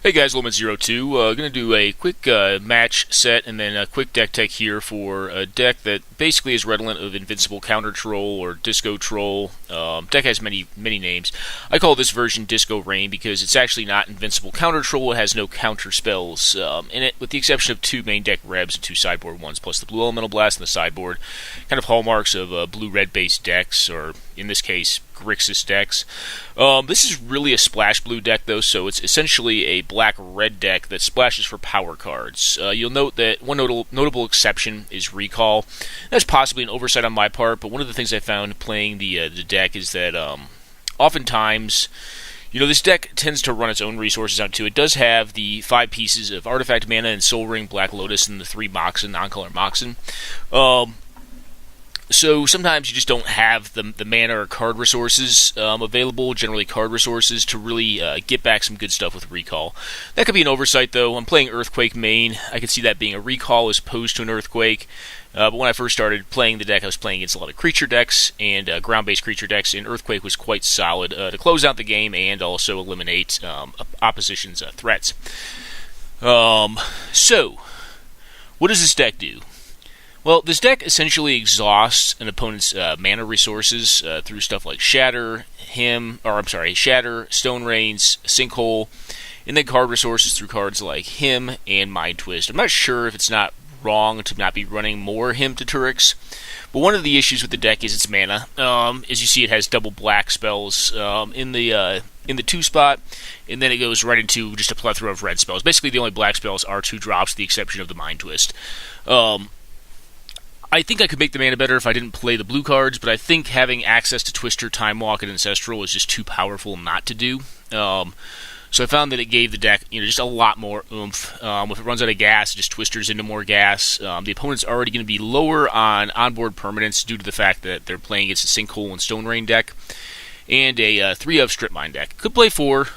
Hey guys, Lemon02. Going to do a quick match set and then a quick deck tech here for a deck that basically is redolent of Invincible Counter Troll or DiscoTroll. Deck has many names. I call this version Disco Rain because it's actually not Invincible Counter Troll. It has no counter spells in it, with the exception of 2 main deck rebs and 2 sideboard ones, plus the Blue Elemental Blast in the sideboard. Kind of hallmarks of blue-red based decks, or in this case, Grixis decks. This is really a splash blue deck though, so it's essentially a black-red deck that splashes for power cards. You'll note that one notable exception is Recall. That's possibly an oversight on my part, but one of the things I found playing the deck is that oftentimes, this deck tends to run its own resources out too. It does have the 5 pieces of Artifact Mana and Soul Ring, Black Lotus, and the 3 Moxen, non-color Moxen. So sometimes you just don't have the mana or card resources available, generally card resources, to really get back some good stuff with Recall. That could be an oversight though. I'm playing Earthquake main. I could see that being a Recall as opposed to an Earthquake. But when I first started playing the deck, I was playing against a lot of creature decks and ground-based creature decks, and Earthquake was quite solid to close out the game and also eliminate opposition's threats. So, what does this deck do? Well, this deck essentially exhausts an opponent's mana resources through stuff like Shatter, Stone Rains, Sinkhole, and then card resources through cards like Him and Mind Twist. I'm not sure if it's not wrong to not be running more Him to Turix, but one of the issues with the deck is its mana. As you see, it has double black spells in the 2 spot, and then it goes right into just a plethora of red spells. Basically, the only black spells are 2 drops, with the exception of the Mind Twist. I think I could make the mana better if I didn't play the blue cards, but I think having access to Twister, Time Walk, and Ancestral is just too powerful not to do. So I found that it gave the deck, just a lot more oomph. If it runs out of gas, it just Twisters into more gas. The opponent's already going to be lower on onboard permanence due to the fact that they're playing against a Sinkhole and Stone Rain deck, and a 3 of Strip Mine deck. Could play 4.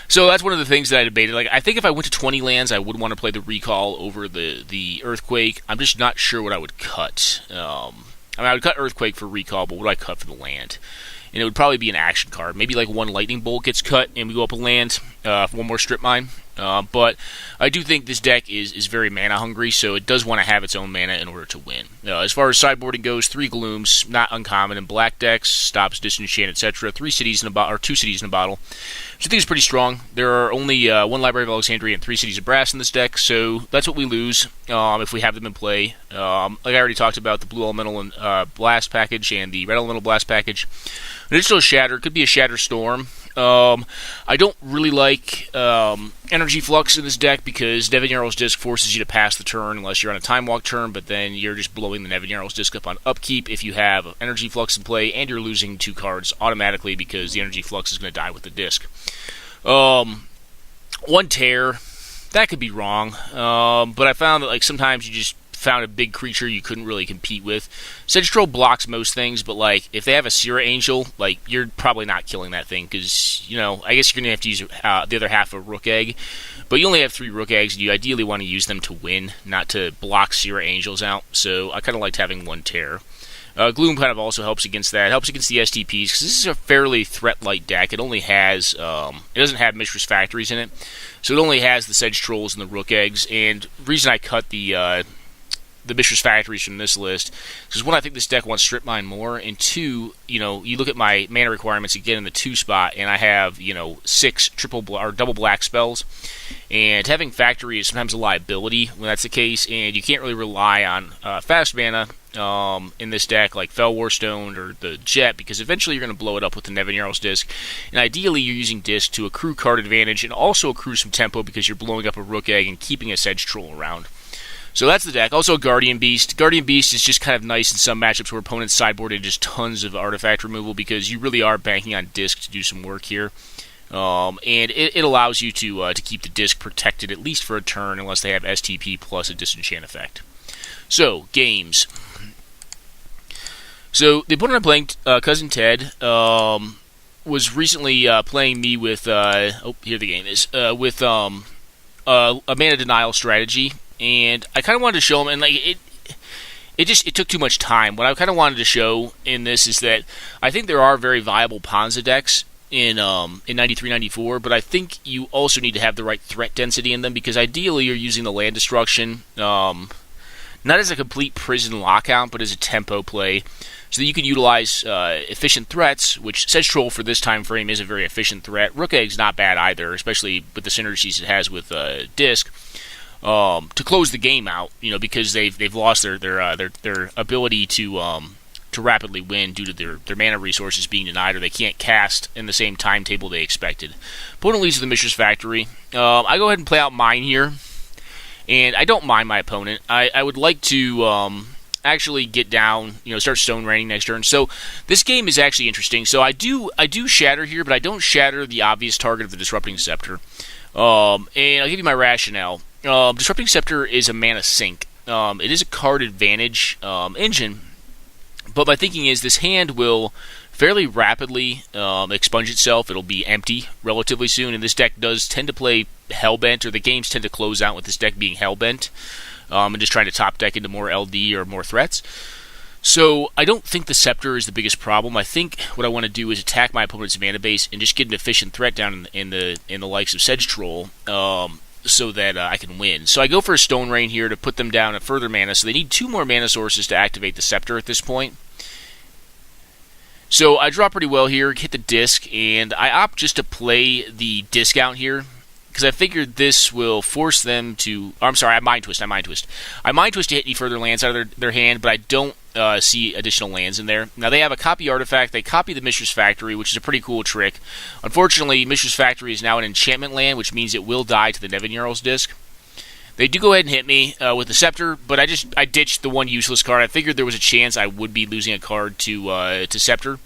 So that's one of the things that I debated. I think if I went to 20 lands, I would want to play the Recall over the Earthquake. I'm just not sure what I would cut. I would cut Earthquake for Recall, but what would I cut for the land? And it would probably be an action card. Maybe like 1 Lightning Bolt gets cut, and we go up a land for 1 more Strip Mine. But I do think this deck is very mana hungry, so it does want to have its own mana in order to win. As far as sideboarding goes, 3 Glooms, not uncommon in black decks, stops, disenchant, etc. 2 cities in a bottle, which I think is pretty strong. There are only 1 Library of Alexandria and 3 Cities of Brass in this deck, so that's what we lose if we have them in play. Like I already talked about, the Blue Elemental and Blast package and the Red Elemental Blast package. Additional Shatter could be a Shatter Storm. I don't really like Energy Flux in this deck because Nevin Jarl's Disc forces you to pass the turn unless you're on a Time Walk turn, but then you're just blowing the Nevin Jarl's Disc up on upkeep if you have Energy Flux in play, and you're losing 2 cards automatically because the Energy Flux is going to die with the Disc. 1 Tear, that could be wrong, but I found that sometimes you just found a big creature you couldn't really compete with. sideboarding blocks most things, but if they have a Seer Angel, you're probably not killing that thing because, I guess you're going to have to use the other half of Rook Egg, but you only have 3 Rook Eggs, and you ideally want to use them to win, not to block Seer Angels out, so I kind of liked having 1 Tear. Gloom kind of also helps against that. It helps against the STPs, because this is a fairly threat-light deck. It only has, it doesn't have Mishra's Factories in it, so it only has the Sedge Trolls and the Rook Eggs, and the reason I cut the Mishra's Factories from this list, because 1, I think this deck wants Strip Mine more, and 2, you look at my mana requirements again in the 2 spot, and I have, 6 double black spells, and having Factory is sometimes a liability when that's the case, and you can't really rely on fast mana in this deck, like Fel Warstone or the Jet, because eventually you're going to blow it up with the Nevin Jarl's Disc, and ideally you're using Disc to accrue card advantage, and also accrue some tempo because you're blowing up a Rook Egg and keeping a Sedge Troll around. So that's the deck. Also, Guardian Beast. Guardian Beast is just kind of nice in some matchups where opponents sideboard in just tons of artifact removal because you really are banking on Disc to do some work here. And it allows you to keep the Disc protected at least for a turn unless they have STP plus a disenchant effect. So, games. So, the opponent I'm playing, Cousin Ted, was recently playing me with, here the game is, with a mana denial strategy. And I kind of wanted to show him, and it took too much time. What I kind of wanted to show in this is that I think there are very viable Ponza decks in 93, 94, but I think you also need to have the right threat density in them, because ideally you're using the land destruction, not as a complete prison lockout, but as a tempo play, so that you can utilize efficient threats, which sideboarding for this time frame is a very efficient threat. Rook Egg's not bad either, especially with the synergies it has with Disc, to close the game out, because they've lost their ability to rapidly win due to their mana resources being denied, or they can't cast in the same timetable they expected. Opponent leads to the Mishra's Factory. I go ahead and play out mine here, and I don't mind my opponent. I would like to actually get down, start stone raining next turn. So this game is actually interesting. So I do shatter here, but I don't shatter the obvious target of the Disrupting Scepter. And I'll give you my rationale. Disrupting Scepter is a mana sink. It is a card advantage engine. But my thinking is this hand will fairly rapidly expunge itself. It'll be empty relatively soon, and this deck does tend to play Hellbent, or the games tend to close out with this deck being Hellbent, and just trying to top deck into more LD or more threats. So I don't think the Scepter is the biggest problem. I think what I want to do is attack my opponent's mana base and just get an efficient threat down in the likes of sideboarding, so that I can win. So I go for a Stone Rain here to put them down a further mana, so they need 2 more mana sources to activate the Scepter at this point. So I draw pretty well here, hit the Disc, and I opt just to play the Discount here, because I figured this will force them to... I'm sorry, I Mind Twist. I Mind Twist to hit any further lands out of their hand, but I don't see additional lands in there. Now, they have a copy artifact. They copy the Mishra's Factory, which is a pretty cool trick. Unfortunately, Mishra's Factory is now an enchantment land, which means it will die to the Nevin Jarl's Disc. They do go ahead and hit me with the Scepter, but I ditched the one useless card. I figured there was a chance I would be losing a card to Scepter.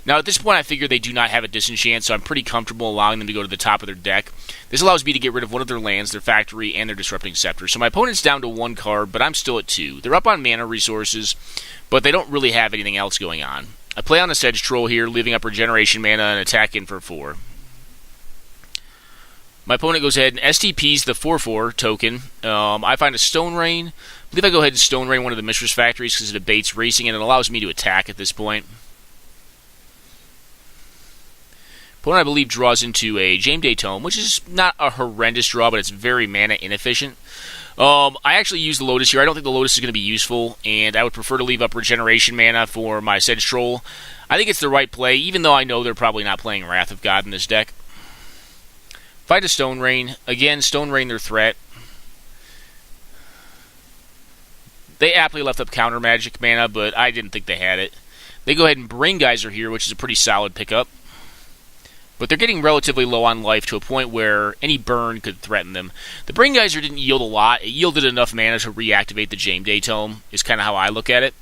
Now, at this point, I figure they do not have a disenchant, so I'm pretty comfortable allowing them to go to the top of their deck. This allows me to get rid of one of their lands, their factory, and their Disrupting Scepter. So my opponent's down to 1 card, but I'm still at 2. They're up on mana resources, but they don't really have anything else going on. I play on the sideboarding here, leaving up Regeneration mana and attack in for 4. My opponent goes ahead and STPs the 4/4 token. I find a Stone Rain. I believe I go ahead and Stone Rain one of the Mishra's Factories because it abates racing, and it allows me to attack at this point. Opponent, I believe, draws into a Jameday Tome, which is not a horrendous draw, but it's very mana inefficient. I actually use the Lotus here. I don't think the Lotus is going to be useful, and I would prefer to leave up Regeneration mana for my sideboarding. I think it's the right play, even though I know they're probably not playing Wrath of God in this deck. Fight a Stone Rain. Again, Stone Rain their threat. They aptly left up Counter Magic mana, but I didn't think they had it. They go ahead and bring Geyser here, which is a pretty solid pickup. But they're getting relatively low on life to a point where any burn could threaten them. The Bring Geyser didn't yield a lot. It yielded enough mana to reactivate the Jameday Tome, is kind of how I look at it.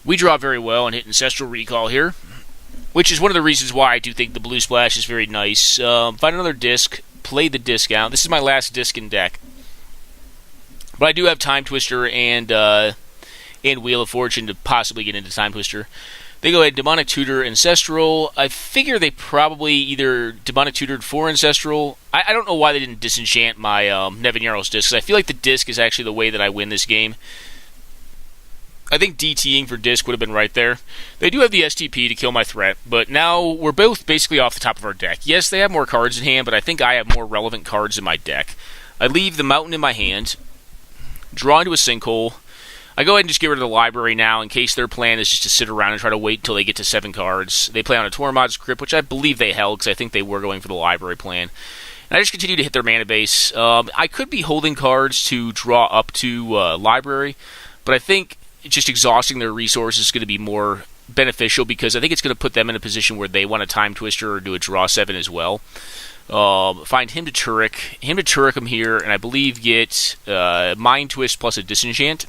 We draw very well and hit Ancestral Recall here, which is one of the reasons why I do think the Blue Splash is very nice. Find another Disc, play the Discount. This is my last Disc in deck. But I do have Time Twister and Wheel of Fortune to possibly get into Time Twister. They go ahead, Demonic Tutor, Ancestral. I figure they probably either Demonic Tutored for Ancestral. I don't know why they didn't disenchant my Nevin Jarl's Disc, because I feel like the Disc is actually the way that I win this game. I think DTing for Disc would have been right there. They do have the STP to kill my threat, but now we're both basically off the top of our deck. Yes, they have more cards in hand, but I think I have more relevant cards in my deck. I leave the Mountain in my hand, draw into a Sinkhole. I go ahead and just get rid of the library now in case their plan is just to sit around and try to wait until they get to 7 cards. They play on a Tormod's Crypt, which I believe they held because I think they were going for the library plan. And I just continue to hit their mana base. I could be holding cards to draw up to library, but I think just exhausting their resources is going to be more beneficial because I think it's going to put them in a position where they want a Time Twister or do a draw 7 as well. Find him to Turek him here, and I believe get Mind Twist plus a Disenchant.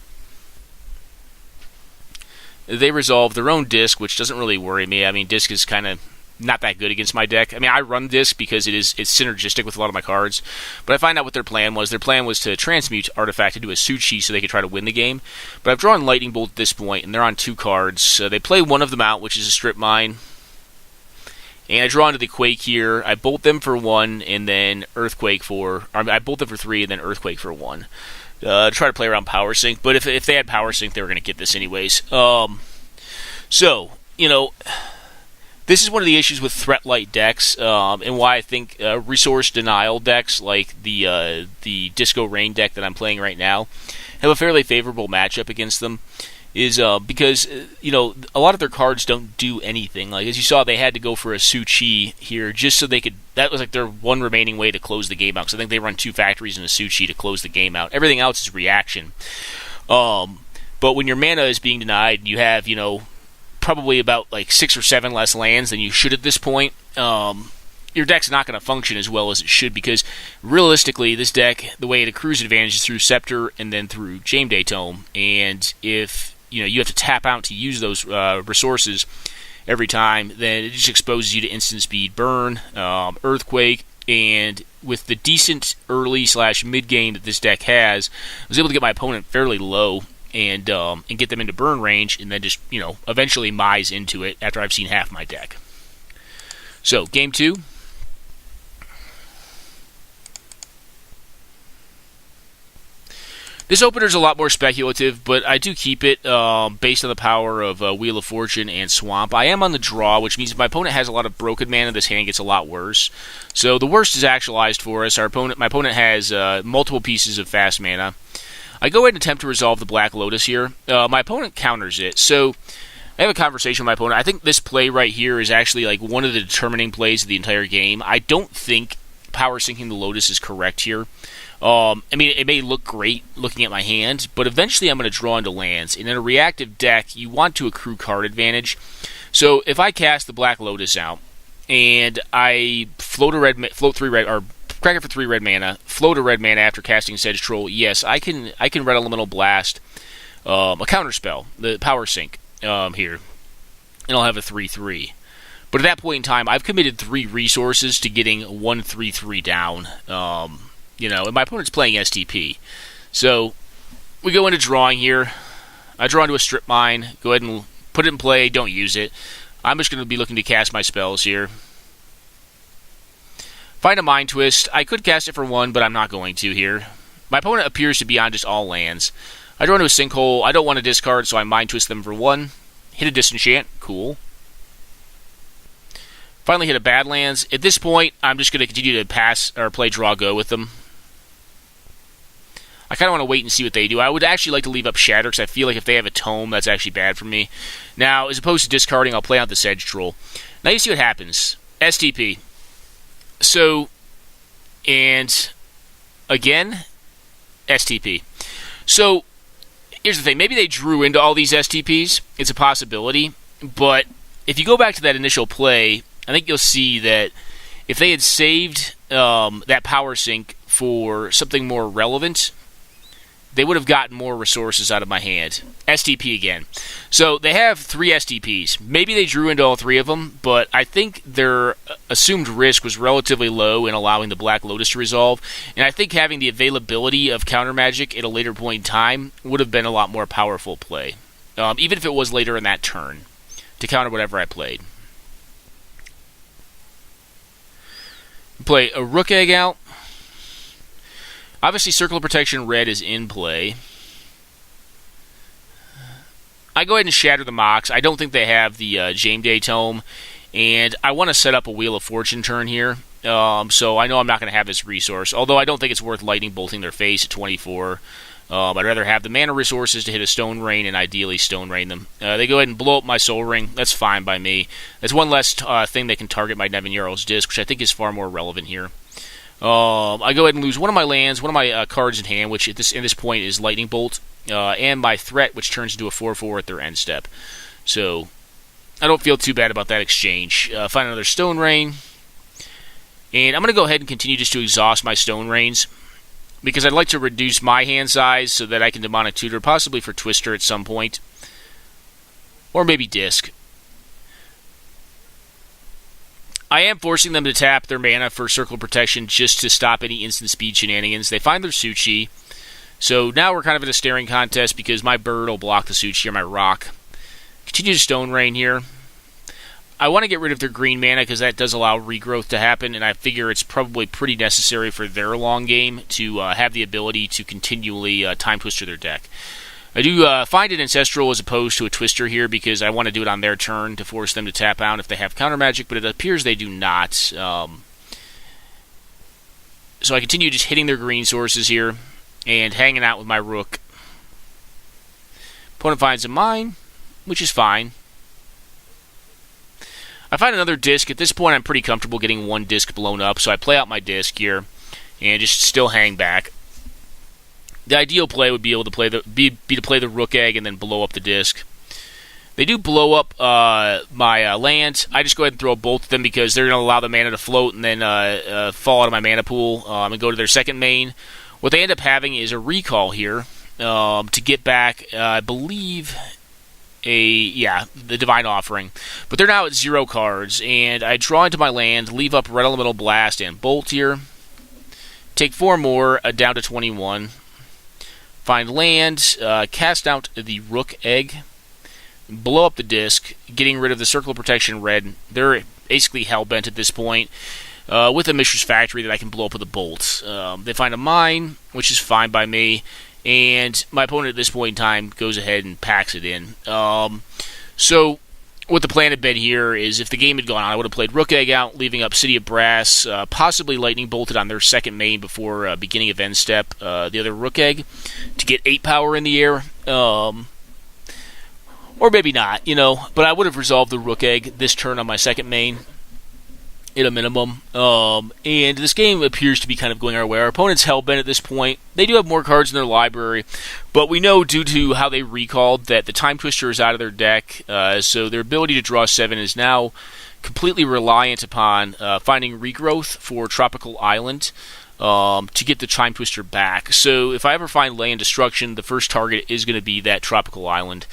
They resolve their own Disc, which doesn't really worry me. I mean, Disc is kind of not that good against my deck. I mean, I run Disc because it's synergistic with a lot of my cards. But I find out what their plan was. Their plan was to transmute Artifact into a Suchi so they could try to win the game. But I've drawn Lightning Bolt at this point, and they're on 2 cards. They play one of them out, which is a Strip Mine. And I draw into the Quake here. I bolt them for 1, and then Earthquake for... I bolt them for 3, and then Earthquake for 1. Try to play around Power Sync, but if they had Power Sync, they were going to get this anyways. So, This is one of the issues with threat-light decks, and why I think resource denial decks like the Disco Rain deck that I'm playing right now have a fairly favorable matchup against them. Is because a lot of their cards don't do anything. Like as you saw, they had to go for a Su-Chi here just so they could. That was like their one remaining way to close the game out. Because I think they run 2 factories and a Su-Chi to close the game out. Everything else is reaction. But when your mana is being denied, you have probably about like 6 or 7 less lands than you should at this point. Your deck's not going to function as well as it should because realistically, this deck, the way it accrues advantage is through Scepter and then through Jameday Tome. And if you have to tap out to use those resources every time, then it just exposes you to instant speed burn, Earthquake, and with the decent early/mid game that this deck has, I was able to get my opponent fairly low and get them into burn range, and then just eventually mise into it after I've seen half my deck. So game 2. This opener is a lot more speculative, but I do keep it based on the power of Wheel of Fortune and Swamp. I am on the draw, which means if my opponent has a lot of broken mana, this hand gets a lot worse. So the worst is actualized for us. My opponent has multiple pieces of fast mana. I go ahead and attempt to resolve the Black Lotus here. My opponent counters it, so I have a conversation with my opponent. I think this play right here is actually like one of the determining plays of the entire game. I don't think power sinking the Lotus is correct here. It may look great looking at my hand, but eventually I'm going to draw into lands. And in a reactive deck, you want to accrue card advantage. So if I cast the Black Lotus out and I float 3 red, or crack it for 3 red mana, float a red mana after casting DiscoTroll, yes, I can Red Elemental Blast a counterspell, the power sink here, and I'll have a 3/3. But at that point in time, I've committed 3 resources to getting 1 3/3 down. And my opponent's playing STP. So we go into drawing here. I draw into a Strip Mine. Go ahead and put it in play. Don't use it. I'm just going to be looking to cast my spells here. Find a Mind Twist. I could cast it for 1, but I'm not going to here. My opponent appears to be on just all lands. I draw into a Sinkhole. I don't want to discard, so I Mind Twist them for 1. Hit a Disenchant. Cool. Finally hit a Badlands. At this point, I'm just going to continue to pass or play Draw Go with them. I kind of want to wait and see what they do. I would actually like to leave up Shatter because I feel like if they have a Tome, that's actually bad for me. Now, as opposed to discarding, I'll play out the sideboarding. Now you see what happens. STP. So, and again, STP. So, here's the thing. Maybe they drew into all these STPs. It's a possibility. But if you go back to that initial play, I think you'll see that if they had saved that power sink for something more relevant, they would have gotten more resources out of my hand. STP again. So they have 3 STPs. Maybe they drew into all 3 of them, but I think their assumed risk was relatively low in allowing the Black Lotus to resolve. And I think having the availability of counter magic at a later point in time would have been a lot more powerful play. Even if it was later in that turn, to counter whatever I played. Play a Rook Egg out. Obviously, Circle of Protection Red is in play. I go ahead and Shatter the Mox. I don't think they have the Jameday Tome, and I want to set up a Wheel of Fortune turn here. So I know I'm not going to have this resource, although I don't think it's worth Lightning Bolting their face at 24. I'd rather have the mana resources to hit a Stone Rain and ideally Stone Rain them. They go ahead and blow up my Soul Ring. That's fine by me. That's one less thing that can target my Nevin Jarl's Disc, which I think is far more relevant here. I go ahead and lose one of my lands, one of my cards in hand, which at this point is Lightning Bolt, and my threat, which turns into a 4/4 at their end step. So I don't feel too bad about that exchange. Find another Stone Rain, and I'm going to go ahead and continue just to exhaust my Stone Rains, because I'd like to reduce my hand size so that I can Demonic Tutor, possibly for Twister at some point, or maybe Disc. I am forcing them to tap their mana for Circle of Protection just to stop any instant speed shenanigans. They find their Su-Chi. So now we're kind of in a staring contest because my bird will block the Su-Chi or my rock. Continue to Stone Rain here. I want to get rid of their green mana because that does allow regrowth to happen, and I figure it's probably pretty necessary for their long game to have the ability to continually Time Twister their deck. I do find an Ancestral as opposed to a Twister here because I want to do it on their turn to force them to tap out if they have counter magic, but it appears they do not. So I continue just hitting their green sources here and hanging out with my Rook. Opponent finds a mine, which is fine. I find another disc. At this point, I'm pretty comfortable getting one disc blown up, so I play out my disc here and just still hang back. The ideal play would be able to play the Rook Egg and then blow up the disc. They do blow up my land. I just go ahead and throw both of them because they're going to allow the mana to float and then fall out of my mana pool and go to their second main. What they end up having is a recall here to get back, I believe, the Divine Offering. But they're now at 0 cards, and I draw into my land, leave up Red Elemental Blast and Bolt here. Take 4 more, down to 21. Find land, cast out the Rook Egg, blow up the disc, getting rid of the Circle of Protection red. They're basically hell-bent at this point, with a Mishra's Factory that I can blow up with a bolt. They find a mine, which is fine by me, and my opponent at this point in time goes ahead and packs it in. So what the plan had been here is if the game had gone on, I would have played Rook Egg out, leaving up City of Brass, possibly Lightning Bolted on their second main before beginning of end step, the other Rook Egg, to get 8 power in the air. Or maybe not, but I would have resolved the Rook Egg this turn on my second main at a minimum. And this game appears to be kind of going our way. Our opponent's hell-bent at this point. They do have more cards in their library, but we know due to how they recalled that the Time Twister is out of their deck, so their ability to draw 7 is now completely reliant upon finding regrowth for Tropical Island to get the Time Twister back. So if I ever find Land Destruction, the first target is going to be that Tropical Island.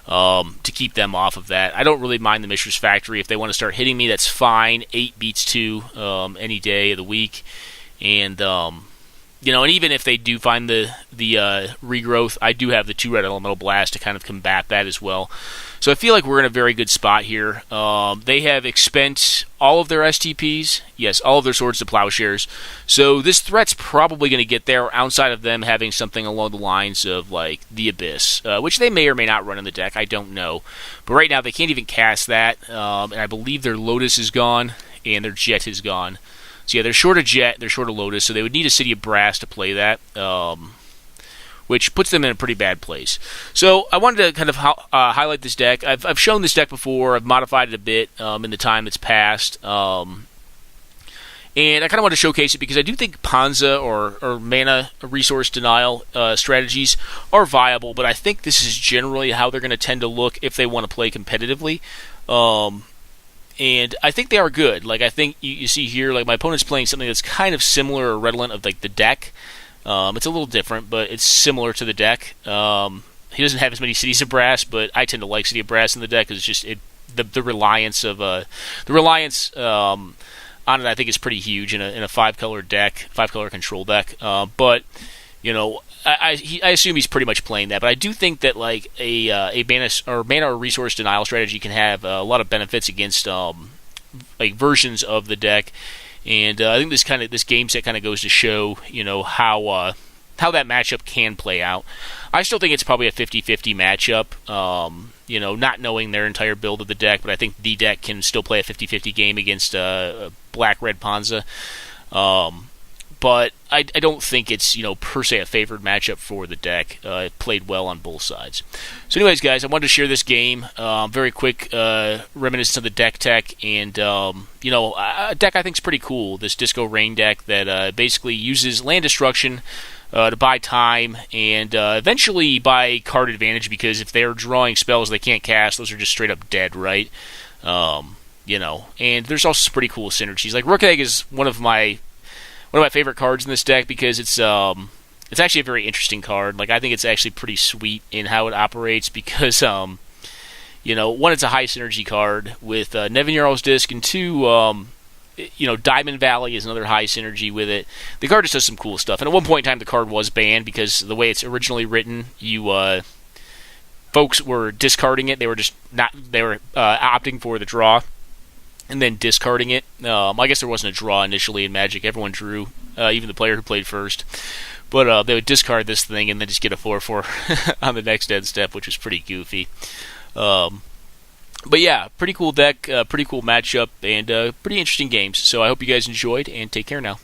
To keep them off of that. I don't really mind the Mishra's Factory. If they want to start hitting me, that's fine. 8 beats 2 any day of the week. And, and even if they do find the regrowth, I do have the 2 Red Elemental Blast to kind of combat that as well. So I feel like we're in a very good spot here. They have expent all of their STPs. Yes, all of their Swords to Plowshares. So this threat's probably going to get there outside of them having something along the lines of, like, the Abyss, which they may or may not run in the deck. I don't know. But right now, they can't even cast that. And I believe their Lotus is gone and their Jet is gone. So yeah, they're short of Jet, they're short of Lotus, so they would need a City of Brass to play that. Which puts them in a pretty bad place. So I wanted to kind of highlight this deck. I've shown this deck before. I've modified it a bit in the time that's passed. And I kind of want to showcase it because I do think Ponza or mana resource denial strategies are viable, but I think this is generally how they're going to tend to look if they want to play competitively. And I think they are good. Like, I think you see here, like, my opponent's playing something that's kind of similar or redolent of, like, the deck. It's a little different, but it's similar to the deck. He doesn't have as many Cities of Brass, but I tend to like City of Brass in the deck because it's just the reliance of on it. I think is pretty huge in a 5-color deck, 5-color control deck. But I assume he's pretty much playing that. But I do think that like a mana or resource denial strategy can have a lot of benefits against like versions of the deck. And I think this game set kind of goes to show, how that matchup can play out. I still think it's probably a 50-50 matchup, not knowing their entire build of the deck, but I think the deck can still play a 50-50 game against Black-Red Ponza. But I don't think it's, per se a favored matchup for the deck. It played well on both sides. So anyways, guys, I wanted to share this game. Very quick reminiscence of the deck tech. And, a deck I think is pretty cool. This Disco Rain deck that basically uses land destruction to buy time and eventually buy card advantage because if they're drawing spells they can't cast, those are just straight up dead, right? And there's also some pretty cool synergies. Like Rook Egg is one of my favorite cards in this deck because it's actually a very interesting card. Like I think it's actually pretty sweet in how it operates because one, it's a high synergy card with Nevin Jarl's Disc, and two, Diamond Valley is another high synergy with it. The card just does some cool stuff. And at one point in time, the card was banned because the way it's originally written, folks were discarding it. They were just not. They were opting for the draw and then discarding it. I guess there wasn't a draw initially in Magic. Everyone drew, even the player who played first. But they would discard this thing and then just get a 4/4 on the next end step, which was pretty goofy. But yeah, pretty cool deck, pretty cool matchup, and pretty interesting games. So I hope you guys enjoyed, and take care now.